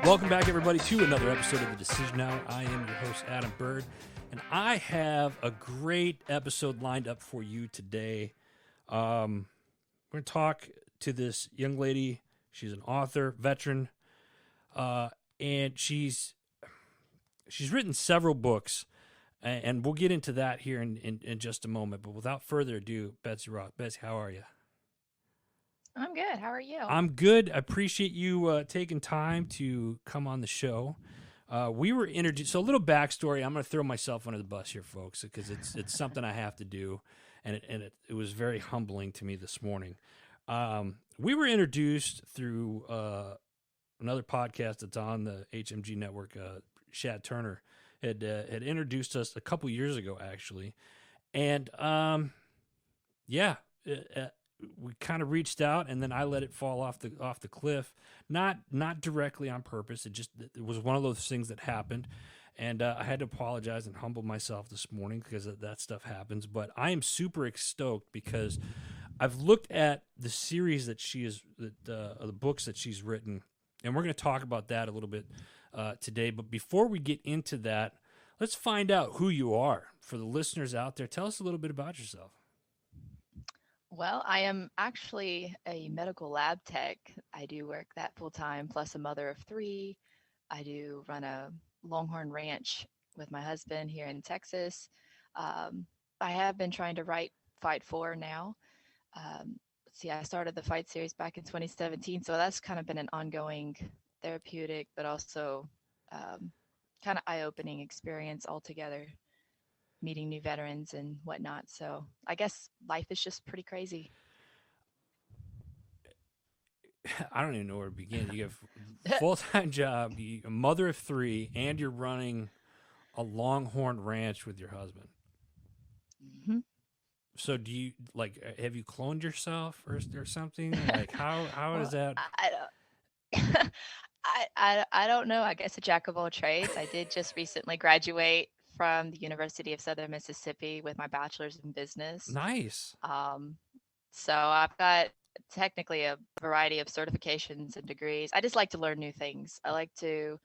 Welcome back, everybody, to another episode of The Decision Hour. I am your host, Adam Bird, and I have a great episode lined up for you today. We're going to talk to this young lady. She's an author, veteran, and she's written several books, and we'll get into that here in just a moment. But without further ado, Betsy Ross. Betsy, how are you? I'm good. How are you? I'm good. I appreciate you taking time to come on the show. We were introduced. So a little backstory. I'm going to throw myself under the bus here, folks, because it's something I have to do, and it was very humbling to me this morning. We were introduced through another podcast that's on the HMG network. Shad Turner had introduced us a couple years ago, actually, and we kind of reached out, and then I let it fall off the cliff. Not directly on purpose. It was one of those things that happened, and I had to apologize and humble myself this morning because that stuff happens. But I am super stoked because I've looked at the series that the books that she's written, and we're going to talk about that a little bit today. But before we get into that, let's find out who you are for the listeners out there. Tell us a little bit about yourself. Well, I am actually a medical lab tech. I do work that full time, plus a mother of three. I do run a Longhorn ranch with my husband here in Texas. I have been trying to write Fight For now. I started the Fight series back in 2017, so that's kind of been an ongoing therapeutic, but also kind of eye-opening experience altogether, meeting new veterans and whatnot. So I guess life is just pretty crazy. I don't even know where to begin. You have a full-time job, you're a mother of three, and you're running a Longhorn ranch with your husband. Mm-hmm. So do you have you cloned yourself or something? Like how Well, is that? I don't, I don't know. I guess a jack of all trades. I did just recently graduate from the University of Southern Mississippi with my bachelor's in business. Nice. Um, so I've got technically a variety of certifications and degrees. I just like to learn new things. I like to,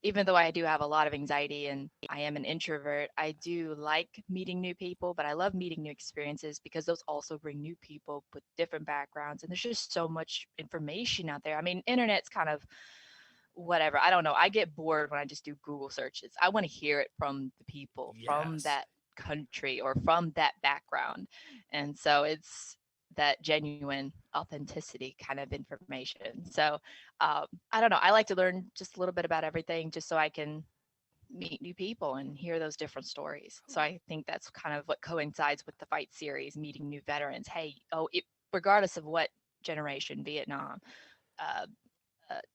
even though I do have a lot of anxiety and I am an introvert, I do like meeting new people, but I love meeting new experiences because those also bring new people with different backgrounds. And there's just so much information out there. I mean, internet's kind of whatever. I don't know. I get bored when I just do Google searches. I want to hear it from the people, from Yes. that country or from that background. And so it's that genuine authenticity kind of information. So I don't know. I like to learn just a little bit about everything just so I can meet new people and hear those different stories. So I think that's kind of what coincides with the Fight series, meeting new veterans. Hey, regardless of what generation, Vietnam, uh,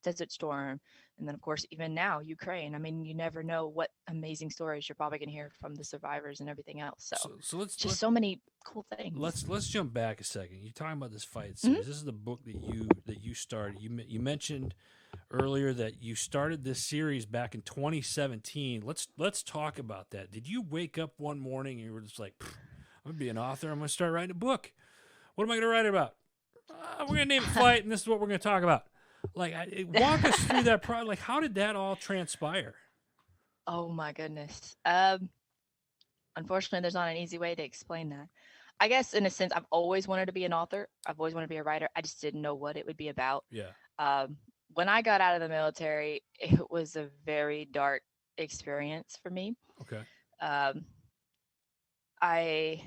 Desert Storm, and then of course even now Ukraine. I mean, you never know what amazing stories you're probably going to hear from the survivors and everything else. So So just so many cool things. let's jump back a second. You're talking about this Fight Mm-hmm. series. This is the book that you started. You mentioned earlier that you started this series back in 2017. Let's talk about that. Did you wake up one morning and you were just like, I'm gonna be an author. I'm gonna start writing a book. What am I gonna write about? We're gonna name it Fight, and this is what we're gonna talk about. Like, walk us through that process. Like, how did that all transpire? Oh my goodness. Unfortunately, there's not an easy way to explain that. I guess in a sense, I've always wanted to be an author. I've always wanted to be a writer. I just didn't know what it would be about. Yeah. When I got out of the military, it was a very dark experience for me. Okay. Um, I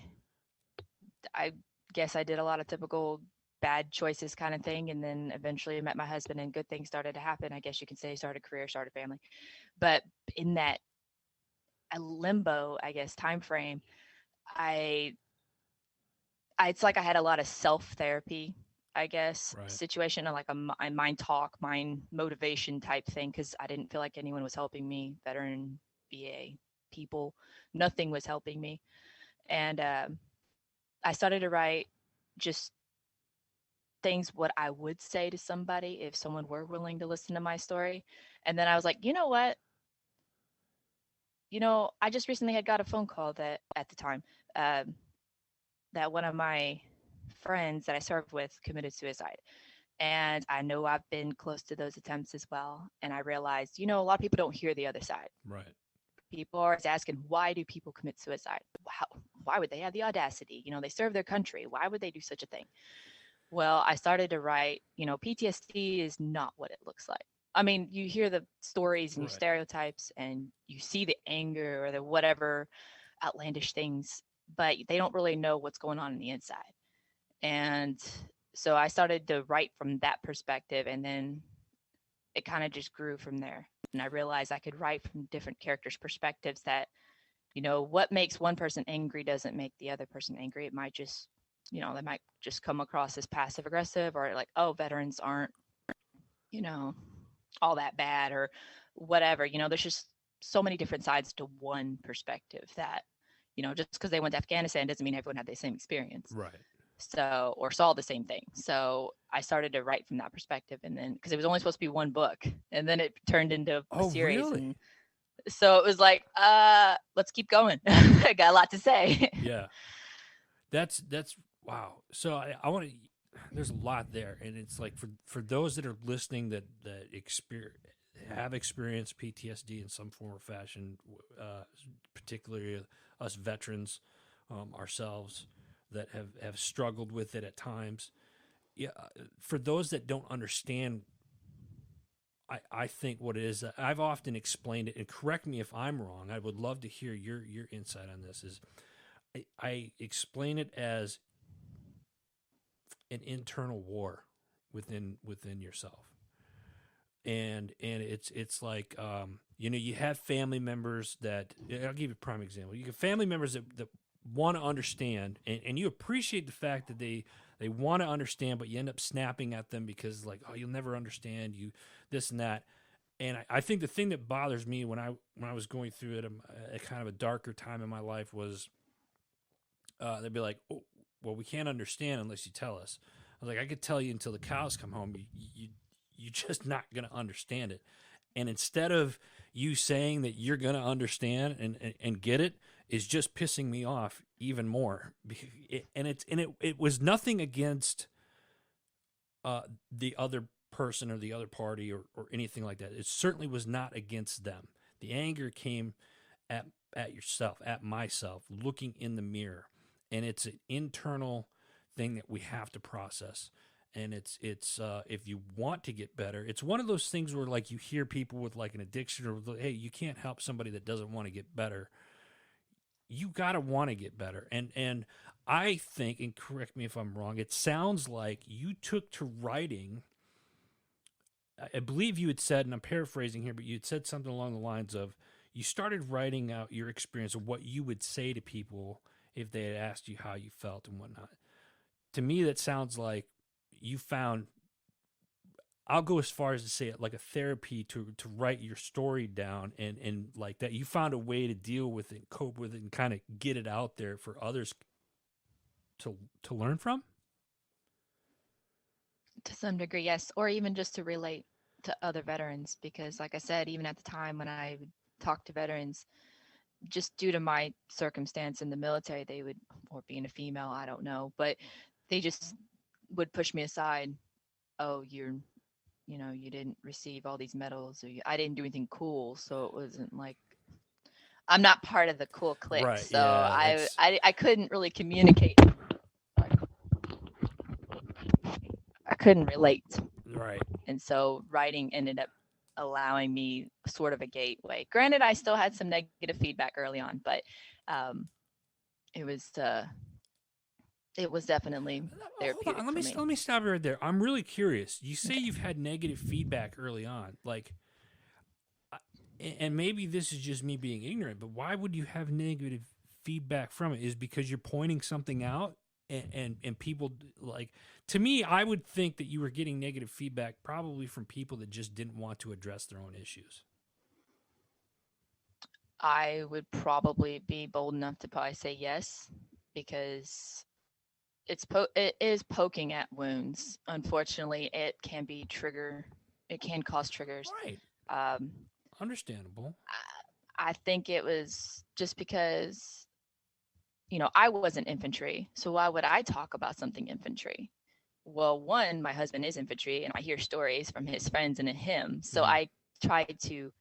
I guess I did a lot of typical bad choices kind of thing, and then eventually met my husband, and good things started to happen. I guess you can say started a career, started a family, but in that a limbo, I guess, time frame, I, it's like I had a lot of self therapy, I guess, Right. situation, and like a mind talk, mind motivation type thing, because I didn't feel like anyone was helping me, veteran, VA people, nothing was helping me, and I started to write just things what I would say to somebody if someone were willing to listen to my story. And then I was like, you know what? I just recently had got a phone call that at the time um, that one of my friends that I served with committed suicide. And I know I've been close to those attempts as well. And I realized, a lot of people don't hear the other side. Right. People are always asking, why do people commit suicide? Why would they have the audacity? They serve their country. Why would they do such a thing? Well, I started to write, PTSD is not what it looks like. I mean, you hear the stories and you Right. stereotypes and you see the anger or the whatever outlandish things, but they don't really know what's going on the inside. And so I started to write from that perspective, and then it kind of just grew from there. And I realized I could write from different characters' perspectives that, what makes one person angry doesn't make the other person angry. It might just, they might just come across as passive aggressive, or like, oh, veterans aren't, you know, all that bad, or whatever. There's just so many different sides to one perspective that, just because they went to Afghanistan doesn't mean everyone had the same experience. Right. So, or saw the same thing. So I started to write from that perspective. And then, because it was only supposed to be one book, and then it turned into a Oh, series. really? And so it was like, let's keep going. I got a lot to say. Yeah. That's wow. So I want to. There's a lot there, and it's like for those that are listening that have experienced PTSD in some form or fashion, particularly us veterans ourselves that have struggled with it at times. Yeah, for those that don't understand, I think what it is, I've often explained it, and correct me if I'm wrong. I would love to hear your insight on this. Is I explain it as an internal war within yourself, and it's like you have family members that, I'll give you a prime example. You have family members that want to understand, and you appreciate the fact that they want to understand, but you end up snapping at them because, like, oh, you'll never understand, you this and that. And I think the thing that bothers me when I was going through it, a kind of a darker time in my life, was they'd be like, oh, well, we can't understand unless you tell us. I was like, I could tell you until the cows come home. You're just not going to understand it. And instead of you saying that you're going to understand and get it, is just pissing me off even more. It was nothing against the other person or the other party or anything like that. It certainly was not against them. The anger came at yourself, at myself, looking in the mirror, and it's an internal thing that we have to process. And it's if you want to get better, it's one of those things where, like, you hear people with like an addiction, or hey, you can't help somebody that doesn't want to get better. You gotta want to get better, and I think, and correct me if I'm wrong, it sounds like you took to writing. I believe you had said, and I'm paraphrasing here, but you had said something along the lines of, you started writing out your experience of what you would say to people if they had asked you how you felt and whatnot. To me, that sounds like you found, I'll go as far as to say it, like a therapy to write your story down, and like that. You found a way to deal with it, cope with it, and kind of get it out there for others to learn from. To some degree, yes. Or even just to relate to other veterans. Because, like I said, even at the time when I would talk to veterans, just due to my circumstance in the military, they would, or being a female, I don't know, but they just would push me aside. Oh, you didn't receive all these medals, or I didn't do anything cool. So it wasn't like, I'm not part of the cool clique. Right. So Yeah. I, That's I, I couldn't really communicate. I couldn't relate. right. And so writing ended up allowing me sort of a gateway. Granted, I still had some negative feedback early on, but um, it was uh, it was definitely Hold on. therapeutic for me. Let me stop you right there. I'm really curious. You say you've had negative feedback early on, like, and maybe this is just me being ignorant, but why would you have negative feedback from it? Is because you're pointing something out, and people, like, to me, I would think that you were getting negative feedback probably from people that just didn't want to address their own issues. I would probably be bold enough to probably say yes, because it is poking at wounds. Unfortunately, it can be trigger. It can cause triggers. Right. Um, Understandable. I think it was just because I wasn't infantry, so why would I talk about something infantry? well, one, my husband is infantry, and I hear stories from his friends and him. So Mm-hmm. I tried to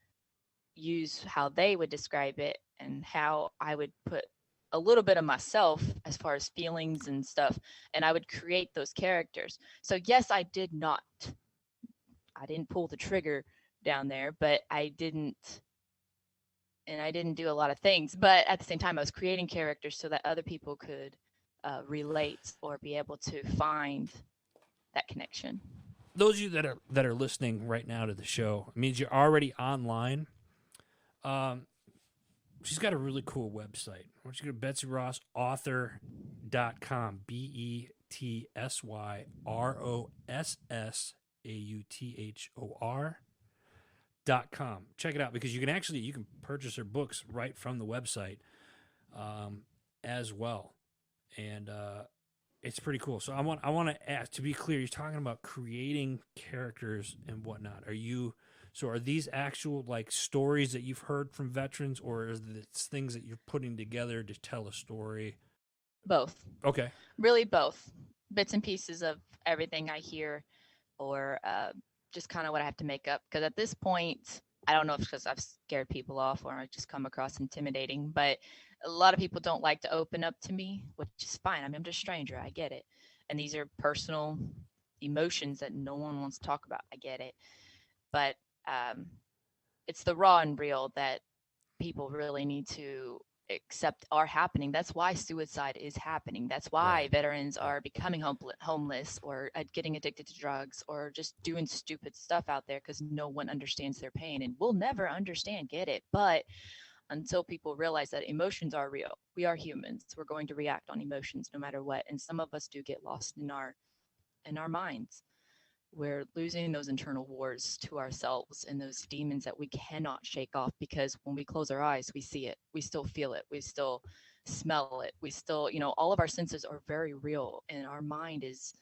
use how they would describe it and how I would put a little bit of myself as far as feelings and stuff, and I would create those characters. So yes, I didn't pull the trigger down there, but I didn't do a lot of things. But at the same time, I was creating characters so that other people could relate or be able to find that connection. Those of you that are listening right now to the show, it means you're already online. Um, she's got a really cool website. Why don't you go to BetsyRossAuthor.com, BetsyRossAuthor.com. Check it out because you can purchase her books right from the website as well, and it's pretty cool. So I want to ask, to be clear, you're talking about creating characters and whatnot. Are these actual like stories that you've heard from veterans, or is it things that you're putting together to tell a story? Both. Okay. Really both. Bits and pieces of everything I hear, or just kind of what I have to make up. Because at this point, I don't know if it's because I've scared people off or I just come across intimidating, but a lot of people don't like to open up to me, which is fine. I mean, I'm just a stranger. I get it. And these are personal emotions that no one wants to talk about. I get it. But um, it's the raw and real that people really need to accept are happening. That's why suicide is happening. That's why Right. veterans are becoming homeless or getting addicted to drugs or just doing stupid stuff out there because no one understands their pain. And we'll never understand, get it. But until people realize that emotions are real, we are humans. We're going to react on emotions no matter what. And some of us do get lost in our minds. We're losing those internal wars to ourselves and those demons that we cannot shake off because when we close our eyes, we see it, we still feel it, we still smell it, we still, all of our senses are very real, and our mind is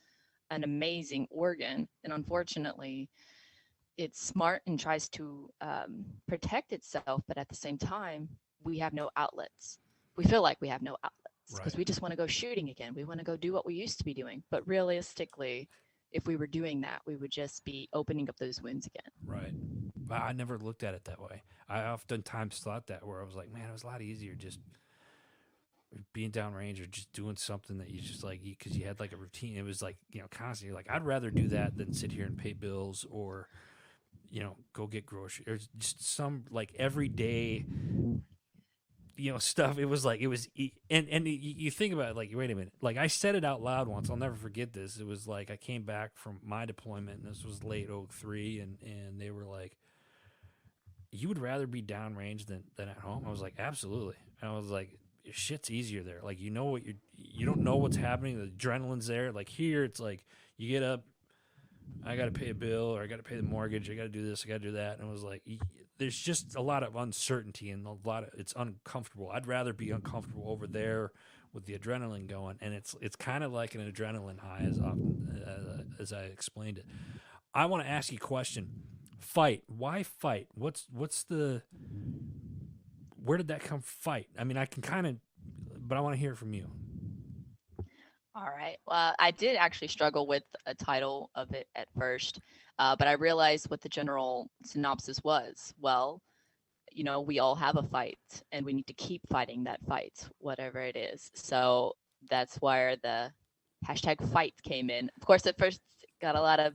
an amazing organ. And unfortunately, it's smart and tries to protect itself, but at the same time, we have no outlets. We feel like we have no outlets Right. because we just want to go shooting again. We want to go do what we used to be doing. But realistically, if we were doing that, we would just be opening up those wounds again. Right. I never looked at it that way. I oftentimes thought that, where I was like, man, it was a lot easier just being downrange or just doing something that you just like, because you had like a routine. It was like, constantly, you're like, I'd rather do that than sit here and pay bills or, go get groceries or just some like everyday, stuff. It was like, and you think about it, like, wait a minute, like I said it out loud once. I'll never forget this. It was like, I came back from my deployment and this was late 03, and they were like, you would rather be downrange than at home? I was like, absolutely. And I was like, shit's easier there. Like, you don't know what's happening. The adrenaline's there. Like here, it's like you get up, I got to pay a bill or I got to pay the mortgage. I got to do this. I got to do that. And it was like, there's just a lot of uncertainty and it's uncomfortable. I'd rather be uncomfortable over there with the adrenaline going. And it's kind of like an adrenaline high as I explained it. I want to ask you a question. Fight. Why fight? Where did that come? Fight. I mean, I can kind of, but I want to hear from you. All right. Well, I did actually struggle with a title of it at first, but I realized what the general synopsis was. Well, we all have a fight and we need to keep fighting that fight, whatever it is. So that's where the hashtag fight came in. Of course, at first got a lot of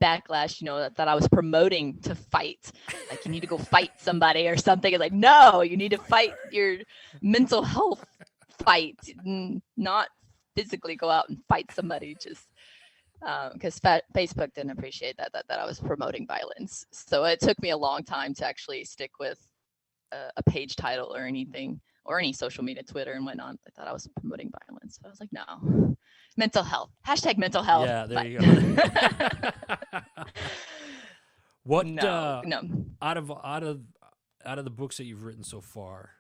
backlash, that I was promoting to fight. Like, you need to go fight somebody or something. It's like, no, you need to fight your mental health fight, not physically go out and fight somebody, just because Facebook didn't appreciate that I was promoting violence. So it took me a long time to actually stick with a page title or anything, or any social media, Twitter and whatnot. I thought I was promoting violence. So I was like, no, mental health, hashtag mental health. Yeah, there you go. What no. out of the books that you've written so far,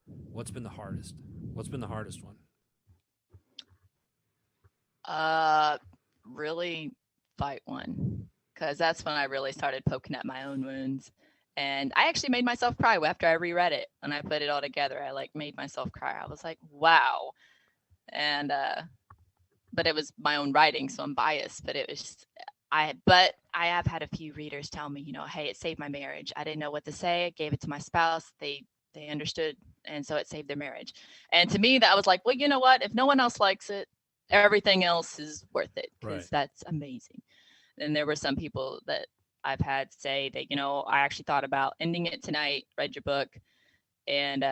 what's been the hardest? What's been the hardest one? Really fight one, because that's when I really started poking at my own wounds. And I actually made myself cry after I reread it. When I put it all together, I made myself cry. I was like, wow. And but it was my own writing, so I'm biased. But it was I have had a few readers tell me, hey, it saved my marriage. I didn't know what to say. I gave it to my spouse. They understood, and so it saved their marriage. And to me, that was like, well, you know what? If no one else likes it, everything else is worth it Right. because that's amazing. And there were some people that I've had say that, I actually thought about ending it tonight, read your book, and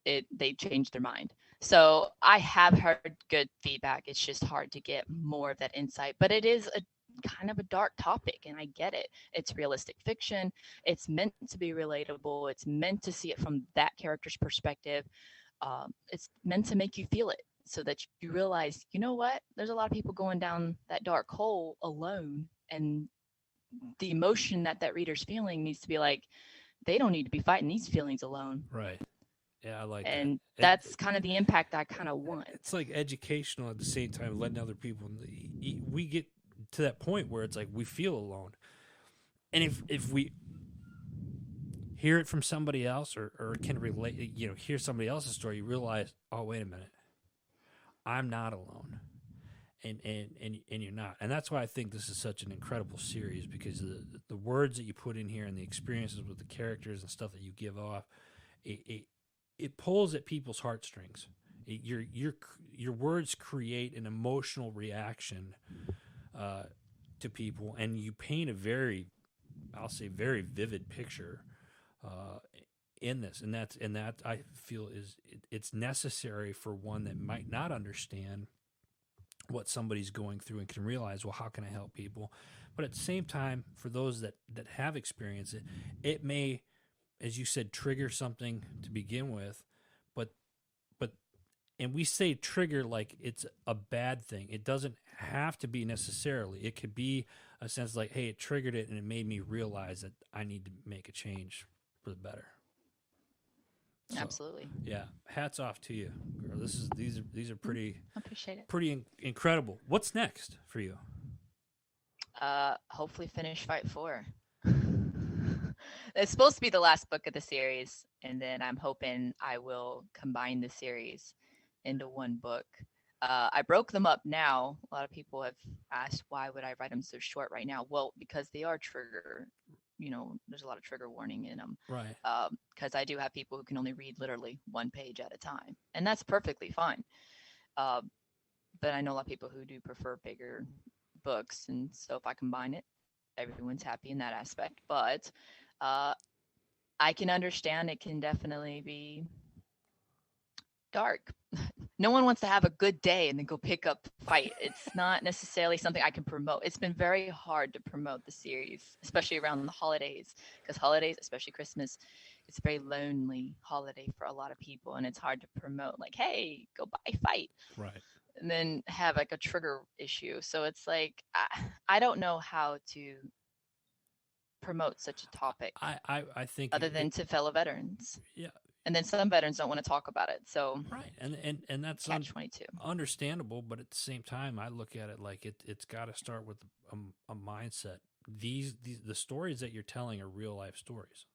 they changed their mind. So I have heard good feedback. It's just hard to get more of that insight, but it is a kind of a dark topic, and I get it. It's realistic fiction. It's meant to be relatable. It's meant to see it from that character's perspective. It's meant to make you feel it so that you realize, you know what? There's a lot of people going down that dark hole alone, and the emotion that reader's feeling needs to be like, they don't need to be fighting these feelings alone. Right. Yeah, I like that. And that's kind of the impact I kind of want. It's like educational at the same time, letting other people. We get to that point where it's like we feel alone, and if we hear it from somebody else or can relate, hear somebody else's story, you realize, oh, wait a minute, I'm not alone. And you're not. And that's why I think this is such an incredible series, because the words that you put in here and the experiences with the characters and stuff that you give off, it pulls at people's heartstrings. Your words create an emotional reaction to people, and you paint a very, I'll say, very vivid picture in this, and that I feel it's necessary for one that might not understand what somebody's going through and can realize, well, how can I help people? But at the same time, for those that have experienced it, it may, as you said, trigger something to begin with, but and we say trigger like it's a bad thing. It doesn't have to be necessarily. It could be a sense like, hey, it triggered it and it made me realize that I need to make a change for the better. So, absolutely. Yeah, hats off to you, girl. These are pretty. I appreciate it. Pretty incredible. What's next for you? Hopefully finish Fight 4. It's supposed to be the last book of the series, and then I'm hoping I will combine the series into one book. I broke them up now. A lot of people have asked, why would I write them so short right now? Well, because they are trigger. There's a lot of trigger warning in them. Right. Because I do have people who can only read literally one page at a time, and that's perfectly fine. But I know a lot of people who do prefer bigger books, and so if I combine it, everyone's happy in that aspect. But I can understand it can definitely be dark. No one wants to have a good day and then go pick up Fight. It's not necessarily something I can promote. It's been very hard to promote the series, especially around the holidays, because holidays, especially Christmas, it's a very lonely holiday for a lot of people, and it's hard to promote like, hey, go buy Fight. Right. And then have like a trigger issue. So it's like, I don't know how to promote such a topic. I think other than to fellow veterans. Yeah. And then some veterans don't want to talk about it. So right, and that's catch-22. Understandable, but at the same time, I look at it like it's got to start with a mindset. The stories that you're telling are real life stories.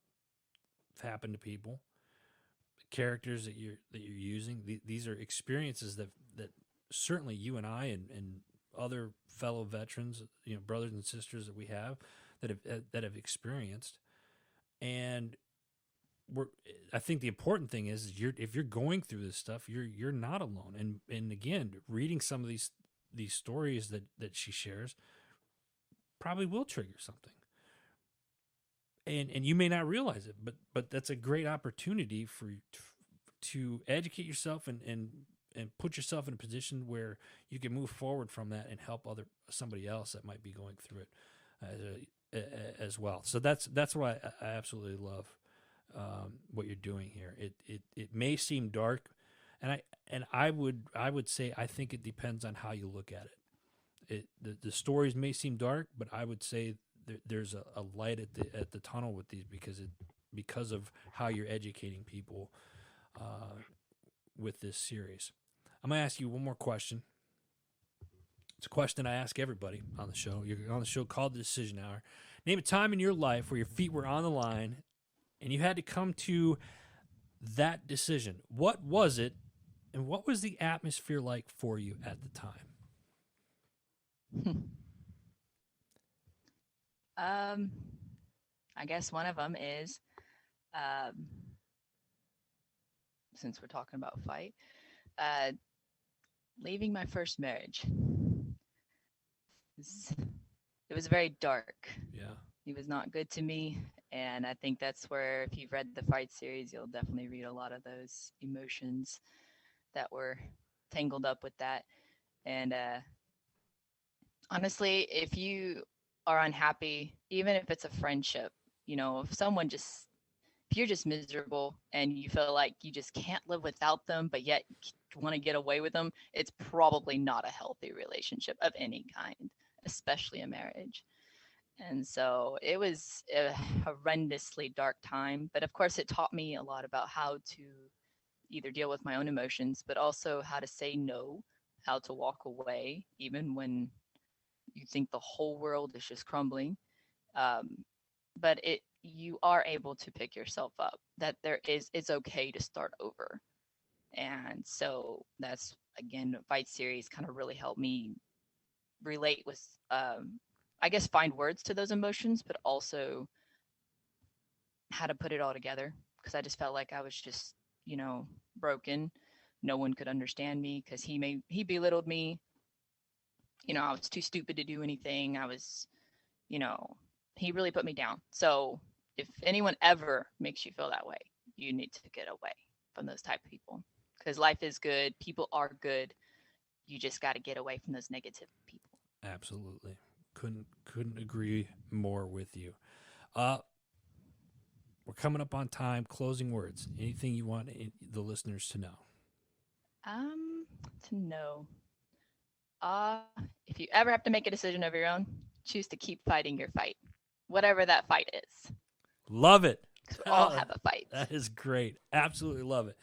It's happened to people. The characters that you're using, these are experiences that certainly you and I and other fellow veterans, brothers and sisters that we have that have experienced, and I think the important thing is if you're going through this stuff, you're not alone. And again, reading some of these stories that she shares probably will trigger something. And you may not realize it, but that's a great opportunity to educate yourself and put yourself in a position where you can move forward from that and help somebody else that might be going through it as well. So that's why I absolutely love what you're doing here. It may seem dark, and I would say I think it depends on how you look at it. The stories may seem dark, but I would say there's a light at the tunnel with these because of how you're educating people with this series. I'm gonna ask you one more question. It's a question I ask everybody on the show. You're on the show called The Decision Hour. Name a time in your life where your feet were on the line and you had to come to that decision. What was it, And what was the atmosphere like for you at the time? I guess one of them is, um, since we're talking about fight, uh, leaving my first marriage. It was very dark. Yeah. He was not good to me. And I think that's where, if you've read the fight series, you'll definitely read a lot of those emotions that were tangled up with that. And honestly, if you are unhappy, even if it's a friendship, if you're just miserable and you feel like you just can't live without them, but yet want to get away with them, it's probably not a healthy relationship of any kind, especially a marriage. And so it was a horrendously dark time. But of course, it taught me a lot about how to either deal with my own emotions, but also how to say no, how to walk away, even when you think the whole world is just crumbling. Um, but you are able to pick yourself up. That it's okay to start over. And so that's, again, Fight series kind of really helped me relate with, I guess, find words to those emotions, but also how to put it all together, because I just felt like I was just, broken. No one could understand me because he belittled me. I was too stupid to do anything. I was, you know, he really put me down. So if anyone ever makes you feel that way, you need to get away from those type of people, because life is good. People are good. You just got to get away from those negative people. Absolutely. Couldn't agree more with you. Uh, we're coming up on time. Closing words. Anything you want the listeners to know? To know. Uh, if you ever have to make a decision of your own, choose to keep fighting your fight, whatever that fight is. Love it. 'Cause we all have a fight. That is great. Absolutely love it.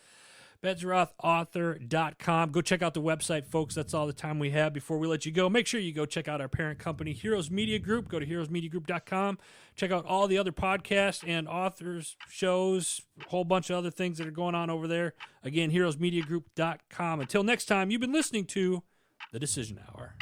Betsy Ross, author.com. Go check out the website, folks. That's all the time we have before we let you go. Make sure you go check out our parent company, Heroes Media Group. Go to heroesmediagroup.com. Check out all the other podcasts and authors, shows, a whole bunch of other things that are going on over there. Again, heroesmediagroup.com. Until next time, you've been listening to The Decision Hour.